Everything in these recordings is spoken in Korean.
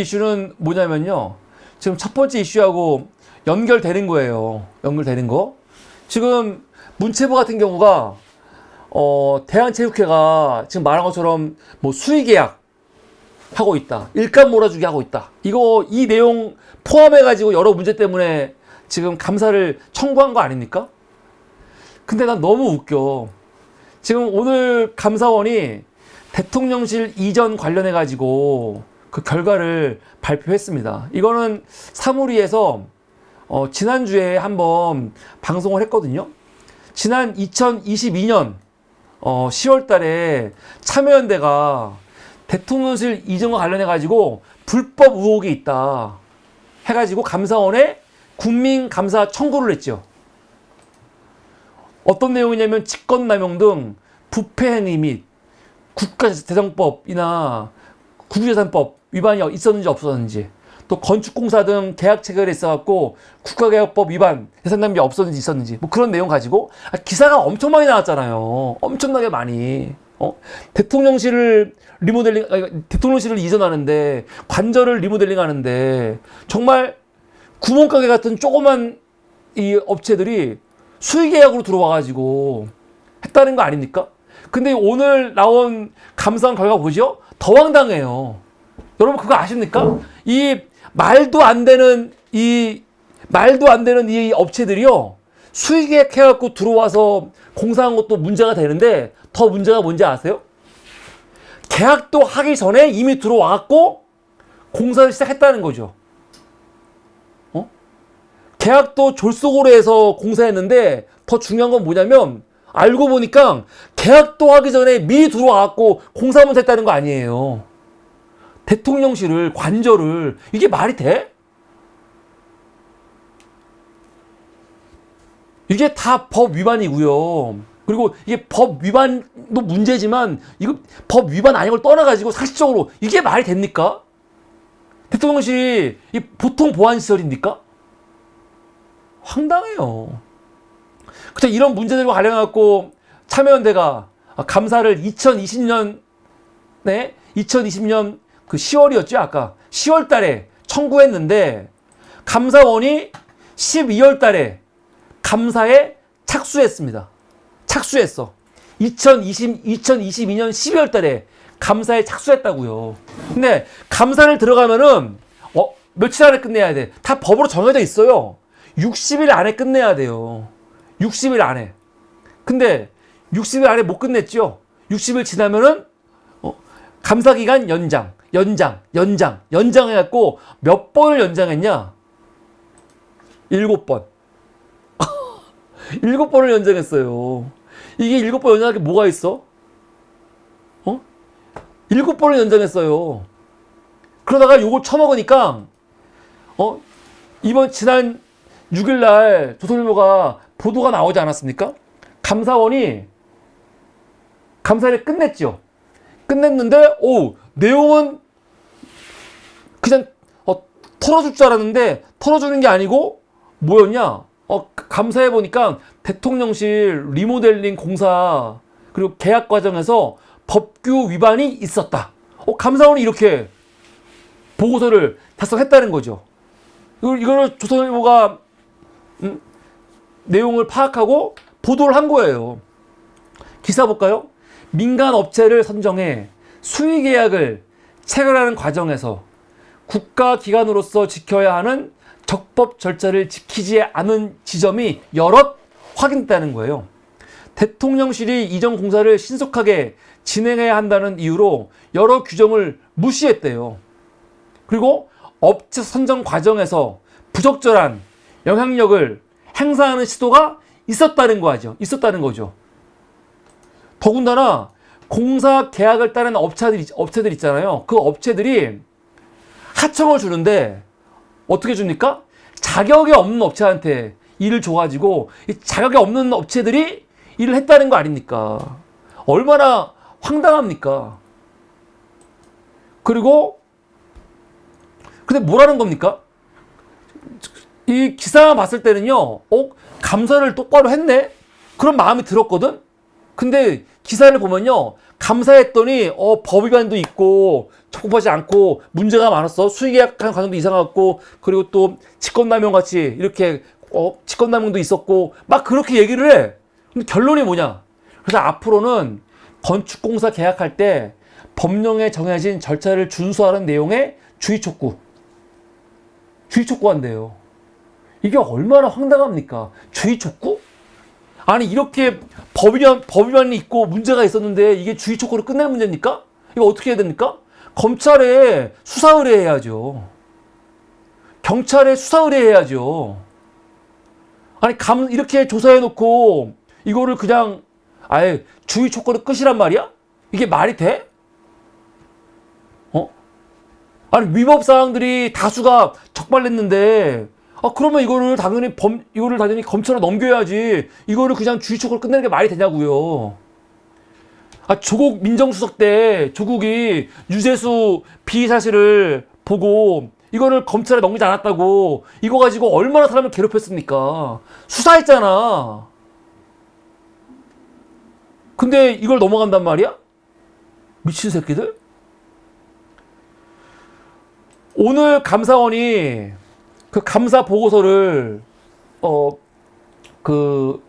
이슈는 뭐냐면요. 지금 첫 번째 이슈하고 연결되는 거예요. 연결되는 거. 지금 문체부 같은 경우가 대한체육회가 지금 말한 것처럼 뭐 수의계약 하고 있다. 일감 몰아주기 하고 있다. 이 내용 포함해가지고 여러 문제 때문에 지금 감사를 청구한 거 아닙니까? 근데 난 너무 웃겨. 지금 오늘 감사원이 대통령실 이전 관련해가지고 그 결과를 발표했습니다. 이거는 사무리에서 지난주에 한번 방송을 했거든요. 지난 2022년 10월 달에 참여연대가 대통령실 이전과 관련해가지고 불법 의혹이 있다 해가지고 감사원에 국민감사 청구를 했죠. 어떤 내용이냐면 직권남용 등 부패행위 및 국가재정법이나 국유재산법 위반이 있었는지 없었는지, 또 건축공사 등 계약 체결에 있어갖고 국가개혁법 위반, 예산낭비 없었는지 있었는지, 뭐 그런 내용 가지고 기사가 엄청 많이 나왔잖아요. 엄청나게 많이. 대통령실을 대통령실을 이전하는데, 관저를 리모델링 하는데, 정말 구멍가게 같은 조그만 이 업체들이 수의계약으로 들어와가지고 했다는 거 아닙니까? 근데 오늘 나온 감사원 결과 보죠? 더 황당해요. 여러분 그거 아십니까? 이 말도 안 되는 이 업체들이요, 수의계약 해갖고 들어와서 공사한 것도 문제가 되는데, 더 문제가 뭔지 아세요? 계약도 하기 전에 이미 들어와갖고 공사를 시작했다는 거죠. 계약도 졸속으로 해서 공사했는데, 더 중요한 건 뭐냐면 알고 보니까 계약도 하기 전에 미리 들어와갖고 공사만 했다는 거 아니에요. 대통령실을, 관저를, 이게 말이 돼? 이게 다 법 위반이고요. 그리고 이게 법 위반도 문제지만, 이거 법 위반 아닌 걸 떠나가지고 사실적으로 이게 말이 됩니까? 대통령실이 보통 보안시설입니까? 황당해요. 그쵸, 이런 문제들과 관련해갖고 참여연대가 감사를 2020년 그 10월이었죠, 아까. 10월 달에 청구했는데, 감사원이 12월 달에 감사에 착수했습니다. 착수했어. 2022년 12월 달에 감사에 착수했다고요. 근데 감사를 들어가면은 며칠 안에 끝내야 돼. 다 법으로 정해져 있어요. 60일 안에 끝내야 돼요. 60일 안에. 근데 60일 안에 못 끝냈죠. 60일 지나면은 감사기간 연장 해갖고 몇 번을 연장했냐? 7번. 7번을 연장했어요. 이게 7번 연장할 게 뭐가 있어? 7번을 연장했어요. 그러다가 요걸 처먹으니까 지난 6일날 조선일보가 보도가 나오지 않았습니까? 감사원이 감사를 끝냈죠. 끝냈는데 내용은 그냥 털어줄 줄 알았는데 털어주는 게 아니고 뭐였냐? 감사해 보니까 대통령실 리모델링 공사 그리고 계약 과정에서 법규 위반이 있었다. 감사원이 이렇게 보고서를 작성했다는 거죠. 이거를 조선일보가 내용을 파악하고 보도를 한 거예요. 기사 볼까요? 민간 업체를 선정해 수의 계약을 체결하는 과정에서 국가기관으로서 지켜야 하는 적법 절차를 지키지 않은 지점이 여럿 확인됐다는 거예요. 대통령실이 이전 공사를 신속하게 진행해야 한다는 이유로 여러 규정을 무시했대요. 그리고 업체 선정 과정에서 부적절한 영향력을 행사하는 시도가 있었다는 거죠. 더군다나 공사 계약을 따르는 업체들 있잖아요. 그 업체들이 하청을 주는데 어떻게 줍니까? 자격이 없는 업체한테 일을 줘가지고 이 자격이 없는 업체들이 일을 했다는 거 아닙니까? 얼마나 황당합니까? 그리고 근데 뭐라는 겁니까? 이 기사 봤을 때는요, 감사를 똑바로 했네? 그런 마음이 들었거든? 근데 기사를 보면요, 감사했더니 법 위반도 있고 적법하지 않고 문제가 많았어. 수의계약하는 과정도 이상했고 그리고 또 직권남용 같이 이렇게 직권남용도 있었고 막 그렇게 얘기를 해. 근데 결론이 뭐냐? 그래서 앞으로는 건축공사 계약할 때 법령에 정해진 절차를 준수하는 내용의 주의 촉구 한대요. 이게 얼마나 황당합니까? 주의 촉구? 아니 이렇게 법 위반이 있고 문제가 있었는데 이게 주의 촉구로 끝낼 문제입니까? 이거 어떻게 해야 됩니까? 검찰에 수사 의뢰해야죠. 경찰에 수사 의뢰해야죠. 아니 이렇게 조사해놓고 이거를 그냥 아예 주의 촉구로 끝이란 말이야? 이게 말이 돼? 아니 위법 사항들이 다수가 적발됐는데 그러면 이거를 당연히 검찰로 넘겨야지. 이거를 그냥 주의 촉구로 끝내는 게 말이 되냐고요. 조국 민정수석 때 조국이 유재수 피의 사실을 보고 이거를 검찰에 넘기지 않았다고 이거 가지고 얼마나 사람을 괴롭혔습니까? 수사했잖아. 근데 이걸 넘어간단 말이야? 미친 새끼들? 오늘 감사원이 그 감사 보고서를 그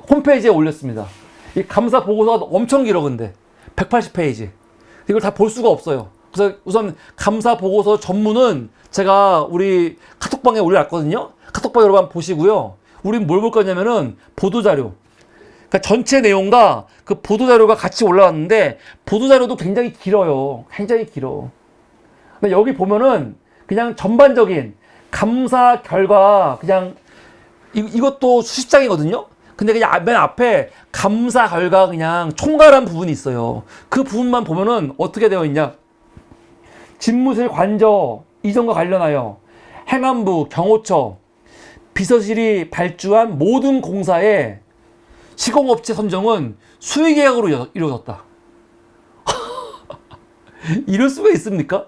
홈페이지에 올렸습니다. 이 감사 보고서가 엄청 길어. 근데 180페이지 이걸 다 볼 수가 없어요. 그래서 우선 감사 보고서 전문은 제가 우리 카톡방에 올려놨거든요. 카톡방 여러분 한번 보시고요. 우린 뭘 볼 거냐면은 보도자료, 그러니까 전체 내용과 그 보도자료가 같이 올라왔는데 보도자료도 굉장히 길어요. 굉장히 길어. 근데 여기 보면은 그냥 전반적인 감사 결과 그냥 이것도 수십 장이거든요. 근데 그냥 맨 앞에 감사 결과 그냥 총괄한 부분이 있어요. 그 부분만 보면은 어떻게 되어 있냐? 집무실 관저 이전과 관련하여 행안부, 경호처, 비서실이 발주한 모든 공사의 시공업체 선정은 수의계약으로 이루어졌다. 이럴 수가 있습니까?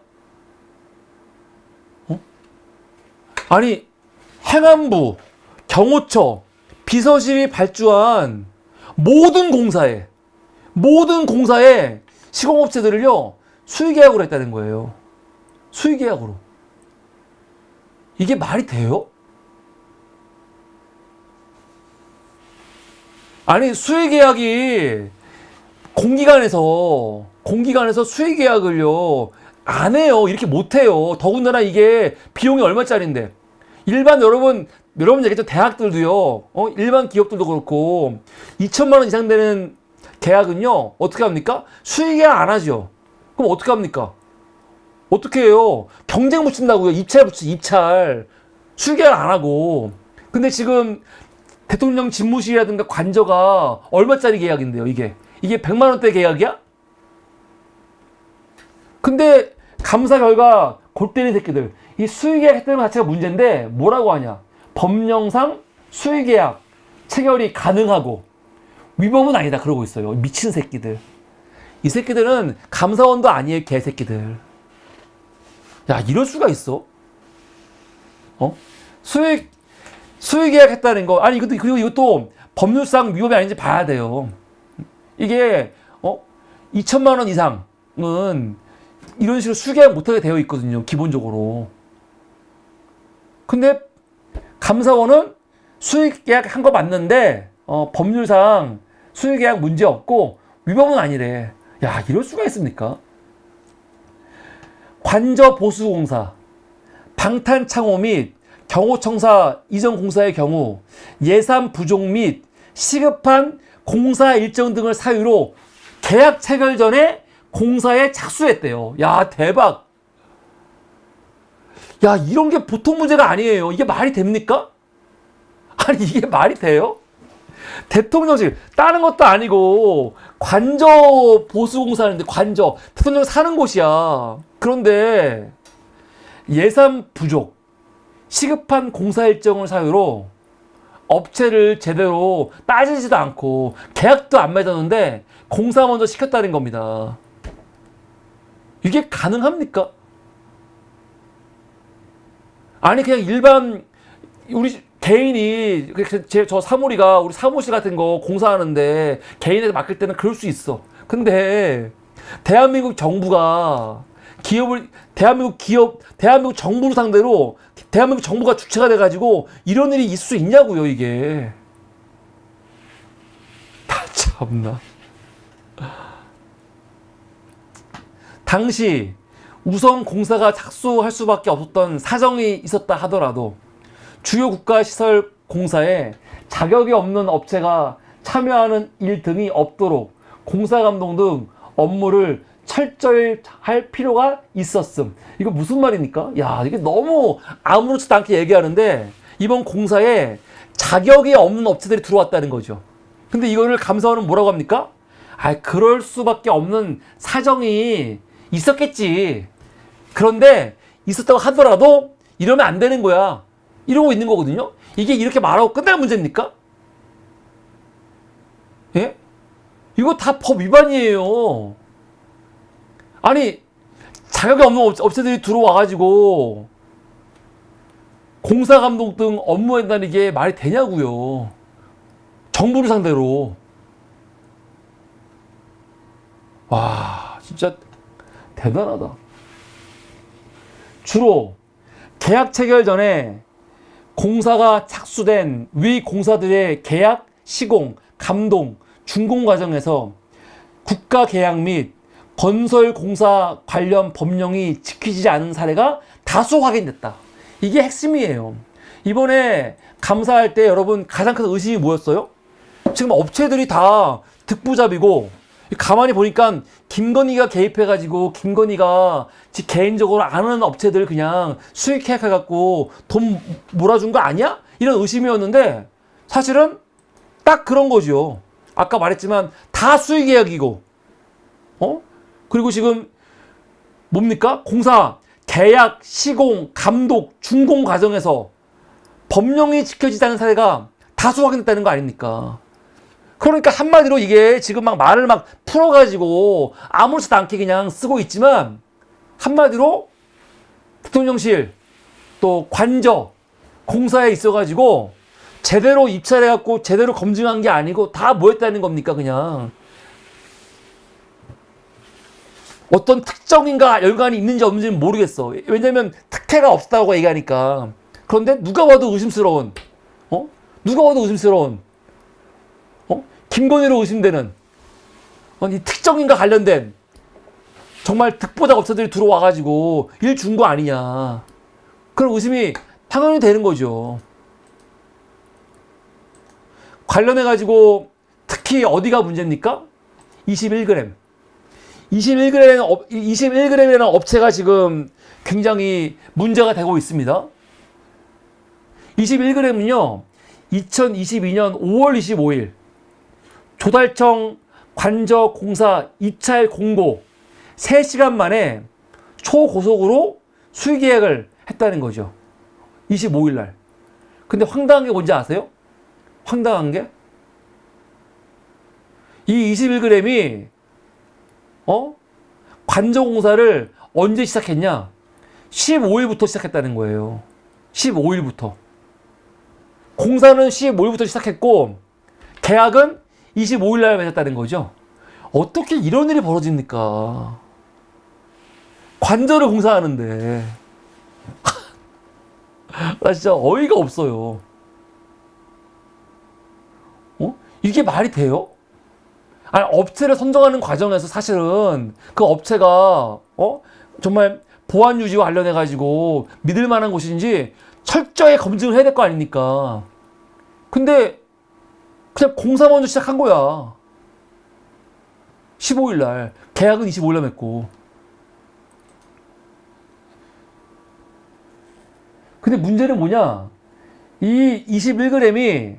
아니 행안부, 경호처, 비서실이 발주한 모든 공사에 시공업체들을요 수의계약으로 했다는 거예요. 수의계약으로. 이게 말이 돼요? 아니 수의계약이 공기관에서 수의계약을요 안 해요. 이렇게 못 해요. 더군다나 이게 비용이 얼마짜린데. 일반 여러분 얘기했죠. 대학들도요. 일반 기업들도 그렇고 2천만 원 이상 되는 계약은요. 어떻게 합니까? 수의계약 안 하죠. 그럼 어떻게 합니까? 어떻게 해요? 경쟁 붙인다고요. 입찰. 수의계약 안 하고. 근데 지금 대통령 집무실이라든가 관저가 얼마짜리 계약인데요, 이게 100만 원대 계약이야? 근데 감사 결과 골 때린 새끼들, 이 수의계약 했다는 것 자체가 문제인데 뭐라고 하냐? 법령상 수의계약 체결이 가능하고 위법은 아니다 그러고 있어요. 미친 새끼들. 이 새끼들은 감사원도 아니에요, 개새끼들. 야, 이럴 수가 있어? 수의계약 했다는 거. 아니, 그리고 이것도 법률상 위법이 아닌지 봐야 돼요. 이게, 2천만 원 이상은 이런 식으로 수의계약 못하게 되어 있거든요, 기본적으로. 근데 감사원은 수의계약 한 거 맞는데, 법률상 수의계약 문제 없고 위법은 아니래. 야, 이럴 수가 있습니까? 관저보수공사, 방탄창호 및 경호청사 이전 공사의 경우 예산 부족 및 시급한 공사 일정 등을 사유로 계약 체결 전에 공사에 착수했대요. 야, 대박. 야, 이런 게 보통 문제가 아니에요. 이게 말이 됩니까? 아니, 이게 말이 돼요? 대통령실, 다른 것도 아니고 관저 보수공사하는데 관저, 대통령 사는 곳이야. 그런데 예산 부족, 시급한 공사 일정을 사유로 업체를 제대로 따지지도 않고 계약도 안 맺었는데 공사 먼저 시켰다는 겁니다. 이게 가능합니까? 아니 그냥 일반 우리 개인이 저 사무리가 우리 사무실 같은 거 공사하는데 개인에게 맡길 때는 그럴 수 있어. 근데 대한민국 정부가 대한민국 정부를 상대로 대한민국 정부가 주체가 돼가지고 이런 일이 있을 수 있냐고요, 이게. 다 참나. 당시 우선 공사가 착수할 수밖에 없었던 사정이 있었다 하더라도 주요 국가시설 공사에 자격이 없는 업체가 참여하는 일 등이 없도록 공사감독 등 업무를 철저히 할 필요가 있었음. 이거 무슨 말입니까? 야, 이게 너무 아무렇지도 않게 얘기하는데 이번 공사에 자격이 없는 업체들이 들어왔다는 거죠. 근데 이거를 감사원은 뭐라고 합니까? 아, 그럴 수밖에 없는 사정이 있었겠지. 그런데 있었다고 하더라도 이러면 안 되는 거야. 이러고 있는 거거든요. 이게 이렇게 말하고 끝날 문제입니까? 예? 이거 다 법 위반이에요. 아니, 자격이 없는 업체들이 들어와가지고 공사감독 등 업무한다는 게 말이 되냐고요. 정부를 상대로. 와, 진짜 대단하다. 주로 계약 체결 전에 공사가 착수된 위 공사들의 계약, 시공, 감동, 준공 과정에서 국가 계약 및 건설 공사 관련 법령이 지키지 않은 사례가 다수 확인됐다. 이게 핵심이에요. 이번에 감사할 때 여러분 가장 큰 의심이 뭐였어요? 지금 업체들이 다 득부잡이고 가만히 보니까 김건희가 개입해가지고 김건희가 지 개인적으로 아는 업체들 그냥 수익 계약해갖고 돈 몰아준 거 아니야? 이런 의심이었는데 사실은 딱 그런 거죠. 아까 말했지만 다 수익 계약이고, 그리고 지금 뭡니까? 공사, 계약, 시공, 감독, 준공 과정에서 법령이 지켜지지 않은 사례가 다수 확인됐다는 거 아닙니까? 그러니까 한마디로 이게 지금 막 말을 막 풀어가지고 아무렇지도 않게 그냥 쓰고 있지만 한마디로 대통령실 또 관저 공사에 있어가지고 제대로 입찰해갖고 제대로 검증한 게 아니고 다 뭐였다는 겁니까 그냥. 어떤 특정인가 연관이 있는지 없는지는 모르겠어. 왜냐면 특혜가 없다고 얘기하니까. 그런데 누가 봐도 의심스러운, 누가 봐도 의심스러운, 김건희로 의심되는, 이 특정인과 관련된 정말 득보자 업체들이 들어와가지고 일 준 거 아니냐. 그런 의심이 당연히 되는 거죠. 관련해가지고 특히 어디가 문제입니까? 21g. 21g이라는 업체가 지금 굉장히 문제가 되고 있습니다. 21g은요, 2022년 5월 25일, 조달청 관저 공사 입찰 공고 3시간 만에 초고속으로 수의 계약을 했다는 거죠. 25일 날. 근데 황당한 게 뭔지 아세요? 황당한 게? 이 21g이 관저 공사를 언제 시작했냐? 15일부터 시작했다는 거예요. 15일부터. 공사는 15일부터 시작했고 계약은 25일 날 맺었다는 거죠. 어떻게 이런 일이 벌어집니까? 관저를 공사하는데. 나 진짜 어이가 없어요. 이게 말이 돼요? 아니, 업체를 선정하는 과정에서 사실은 그 업체가 정말 보안 유지와 관련해 가지고 믿을 만한 곳인지 철저히 검증을 해야 될 거 아닙니까? 근데 그냥 공사 먼저 시작한 거야. 15일 날. 계약은 25일 날 맺고. 근데 문제는 뭐냐? 이 21g이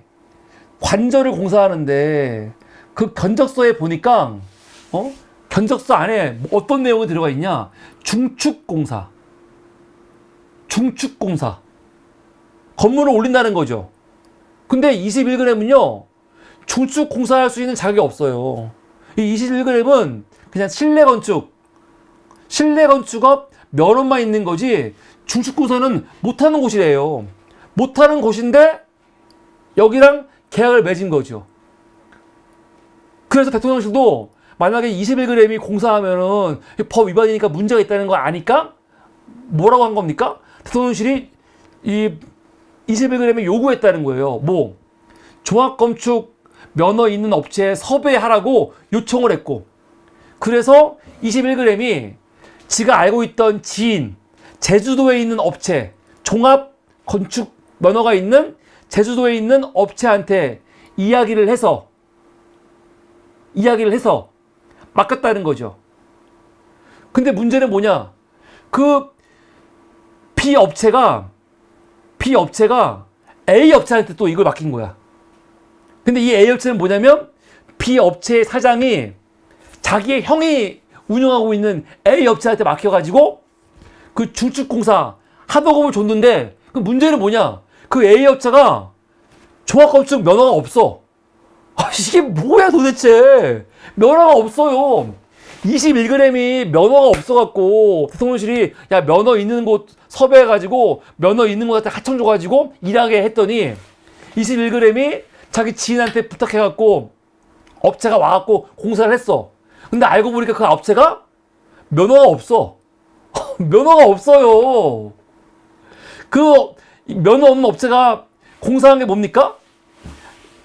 관저를 공사하는데 그 견적서에 보니까 견적서 안에 어떤 내용이 들어가 있냐? 중축공사. 건물을 올린다는 거죠. 근데 21g은요, 중축공사할 수 있는 자격이 없어요. 이 21g은 그냥 실내 건축업 면허만 있는 거지, 중축공사는 못하는 곳이래요. 못하는 곳인데, 여기랑 계약을 맺은 거죠. 그래서 대통령실도 만약에 21g이 공사하면은 법 위반이니까 문제가 있다는 거 아니까 뭐라고 한 겁니까? 대통령실이 이 21g을 요구했다는 거예요. 뭐 종합건축 면허 있는 업체에 섭외하라고 요청을 했고, 그래서 21g이 지가 알고 있던 지인, 제주도에 있는 업체, 종합건축 면허가 있는 제주도에 있는 업체한테 이야기를 해서 맡겼다는 거죠. 근데 문제는 뭐냐? 그 B 업체가 A 업체한테 또 이걸 맡긴 거야. 근데 이 A 업체는 뭐냐면 B 업체의 사장이 자기의 형이 운영하고 있는 A 업체한테 맡겨가지고 그 중축공사 하도급을 줬는데, 그 문제는 뭐냐? 그 A 업체가 종합건축 면허가 없어. 이게 뭐야 도대체? 면허가 없어요. 21g이 면허가 없어갖고 대통령실이 야 면허 있는 곳 섭외해가지고 면허 있는 곳한테 하청 줘가지고 일하게 했더니 21g이 자기 지인한테 부탁해갖고 업체가 와갖고 공사를 했어. 근데 알고 보니까 그 업체가 면허가 없어. 면허가 없어요. 그 면허 없는 업체가 공사한 게 뭡니까?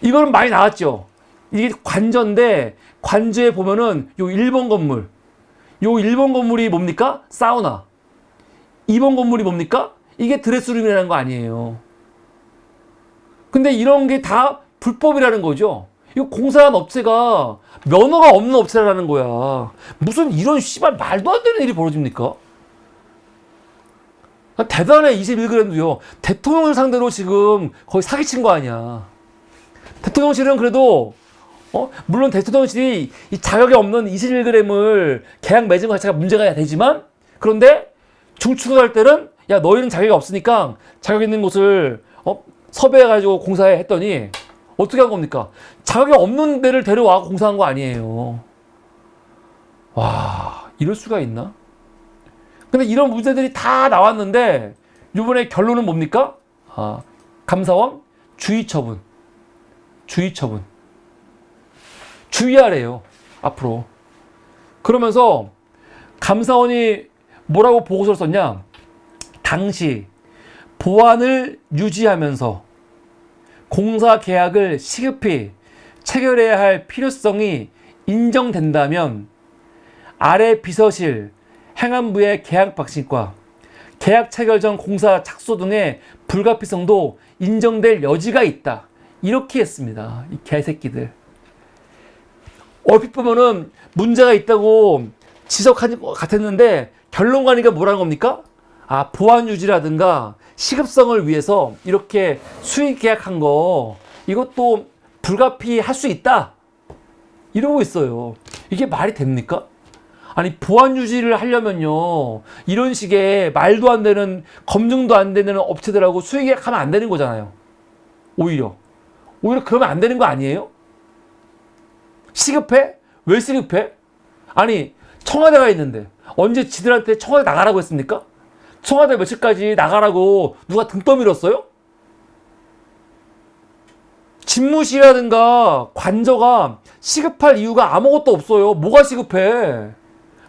이거는 많이 나왔죠. 이게 관저인데, 관저에 보면은 요 1번 건물, 요 1번 건물이 뭡니까? 사우나. 2번 건물이 뭡니까? 이게 드레스룸이라는 거 아니에요. 근데 이런 게 다 불법이라는 거죠. 이거 공사한 업체가 면허가 없는 업체라는 거야. 무슨 이런 씨발 말도 안 되는 일이 벌어집니까? 대단해. 21g도요. 대통령을 상대로 지금 거의 사기친 거 아니야. 대통령실은 그래도 물론 대통령실이 이 자격이 없는 21g을 계약 맺은 것 자체가 문제가 되지만, 그런데 중축을 할 때는 야 너희는 자격이 없으니까 자격 있는 곳을 섭외해가지고 공사해 했더니 어떻게 한 겁니까? 자격이 없는 데를 데려와 공사한 거 아니에요. 와, 이럴 수가 있나? 근데 이런 문제들이 다 나왔는데 이번에 결론은 뭡니까? 감사원 주의 처분. 주의하래요, 앞으로. 그러면서 감사원이 뭐라고 보고서를 썼냐? 당시 보안을 유지하면서 공사 계약을 시급히 체결해야 할 필요성이 인정된다면 아래 비서실 행안부의 계약 박식과 계약 체결 전 공사 착수 등의 불가피성도 인정될 여지가 있다. 이렇게 했습니다. 이 개새끼들. 얼핏 보면은 문제가 있다고 지적한 것 같았는데 결론관이가 뭐라는 겁니까? 보안 유지라든가 시급성을 위해서 이렇게 수익 계약한 거 이것도 불가피할 수 있다. 이러고 있어요. 이게 말이 됩니까? 아니 보안 유지를 하려면요 이런 식의 말도 안 되는 검증도 안 되는 업체들하고 수익 계약하면 안 되는 거잖아요. 오히려 그러면 안 되는 거 아니에요? 시급해? 왜 시급해? 아니 청와대가 있는데 언제 지들한테 청와대 나가라고 했습니까? 청와대 며칠까지 나가라고 누가 등 떠밀었어요? 집무실이라든가 관저가 시급할 이유가 아무것도 없어요. 뭐가 시급해?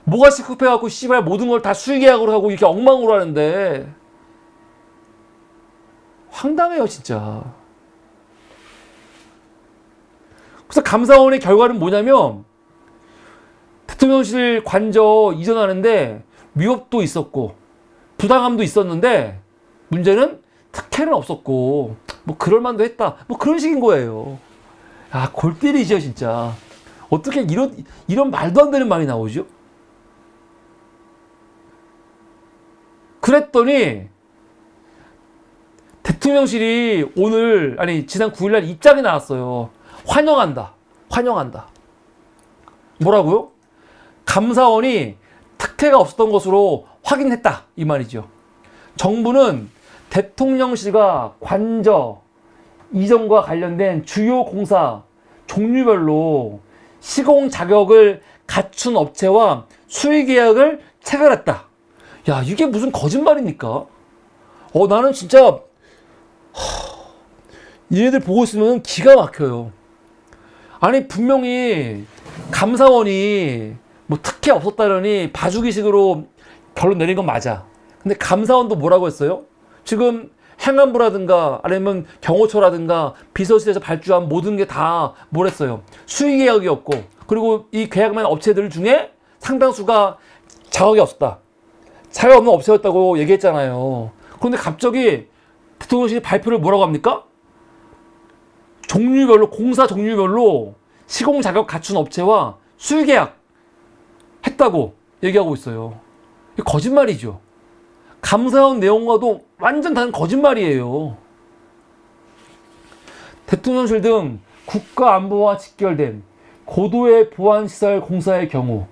뭐가 시급해갖고 씨발 모든 걸 다 수의계약으로 하고 이렇게 엉망으로 하는데 황당해요 진짜. 그래서 감사원의 결과는 뭐냐면 대통령실 관저 이전하는데 위협도 있었고 부당함도 있었는데 문제는 특혜는 없었고 뭐 그럴만도 했다. 뭐 그런 식인 거예요. 골 때리죠 진짜. 어떻게 이런 말도 안 되는 말이 나오죠? 그랬더니 대통령실이 지난 9일날 입장이 나왔어요. 환영한다. 뭐라고요? 감사원이 특혜가 없었던 것으로 확인했다 이 말이죠. 정부는 대통령실과 관저 이전과 관련된 주요 공사 종류별로 시공 자격을 갖춘 업체와 수의 계약을 체결했다. 야 이게 무슨 거짓말입니까? 나는 진짜 얘네들 보고 있으면 기가 막혀요. 아니 분명히 감사원이 뭐 특혜 없었다느니 봐주기식으로 결론 내린 건 맞아. 근데 감사원도 뭐라고 했어요? 지금 행안부라든가 아니면 경호처라든가 비서실에서 발주한 모든 게 다 뭐랬어요? 수의 계약이었고, 그리고 이 계약만 업체들 중에 상당수가 자격이 없었다. 자격 없는 업체였다고 얘기했잖아요. 그런데 갑자기 대통령실이 발표를 뭐라고 합니까? 종류별로, 공사 종류별로 시공 자격 갖춘 업체와 수의 계약 했다고 얘기하고 있어요. 이게 거짓말이죠. 감사원 내용과도 완전 다른 거짓말이에요. 대통령실 등 국가안보와 직결된 고도의 보안시설 공사의 경우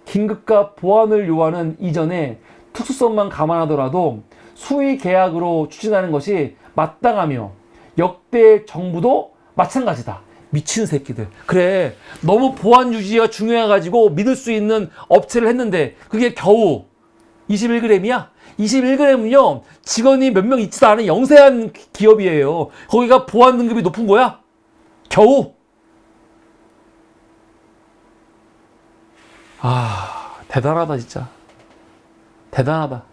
긴급과 보안을 요하는 이전에 특수성만 감안하더라도 수의 계약으로 추진하는 것이 마땅하며 역대 정부도 마찬가지다. 미친 새끼들. 그래, 너무 보안 유지가 중요해가지고 믿을 수 있는 업체를 했는데 그게 겨우 21g이야? 21g은요 직원이 몇 명 있지도 않은 영세한 기업이에요. 거기가 보안 등급이 높은 거야? 겨우. 아, 대단하다 진짜. 대단하다.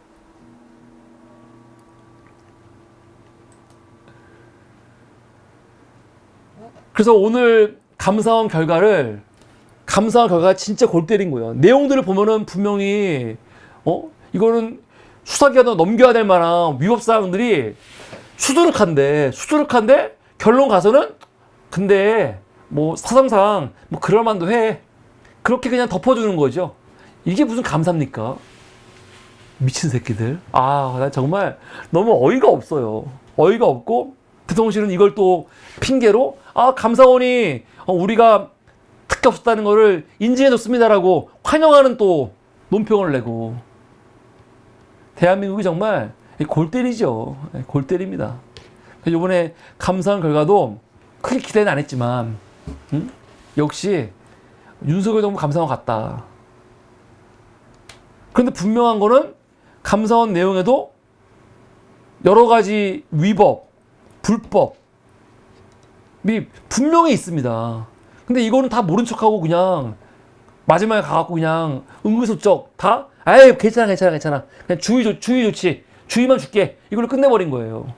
그래서 오늘 감사원 결과가 진짜 골 때린 거예요. 내용들을 보면은 분명히 이거는 수사기관으로 넘겨야 될 만한 위법사항들이 수두룩한데 결론 가서는 근데 뭐 사정상 뭐 그럴만도 해. 그렇게 그냥 덮어주는 거죠. 이게 무슨 감사입니까? 미친 새끼들. 아, 나 정말 너무 어이가 없어요. 어이가 없고 대통령실은 이걸 또 핑계로 감사원이 우리가 특혜 없었다는 거를 인지해줬습니다라고 환영하는 또 논평을 내고. 대한민국이 정말 골 때리죠. 골 때립니다. 이번에 감사원 결과도 크게 기대는 안 했지만 역시 윤석열 정부 감사원 같다. 그런데 분명한 거는 감사원 내용에도 여러 가지 위법, 불법이 분명히 있습니다. 근데 이거는 다 모른 척하고 그냥 마지막에 가갖고 그냥 은근슬쩍 다 아이 괜찮아 그냥 주의 좋지 주의만 줄게 이걸로 끝내버린 거예요.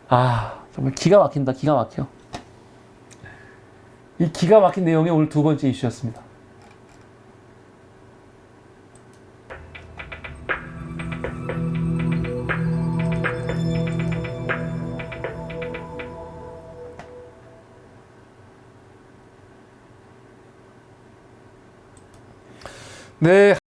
아, 정말 기가 막힌다. 기가 막혀. 이 기가 막힌 내용이 오늘 두 번째 이슈였습니다. 네.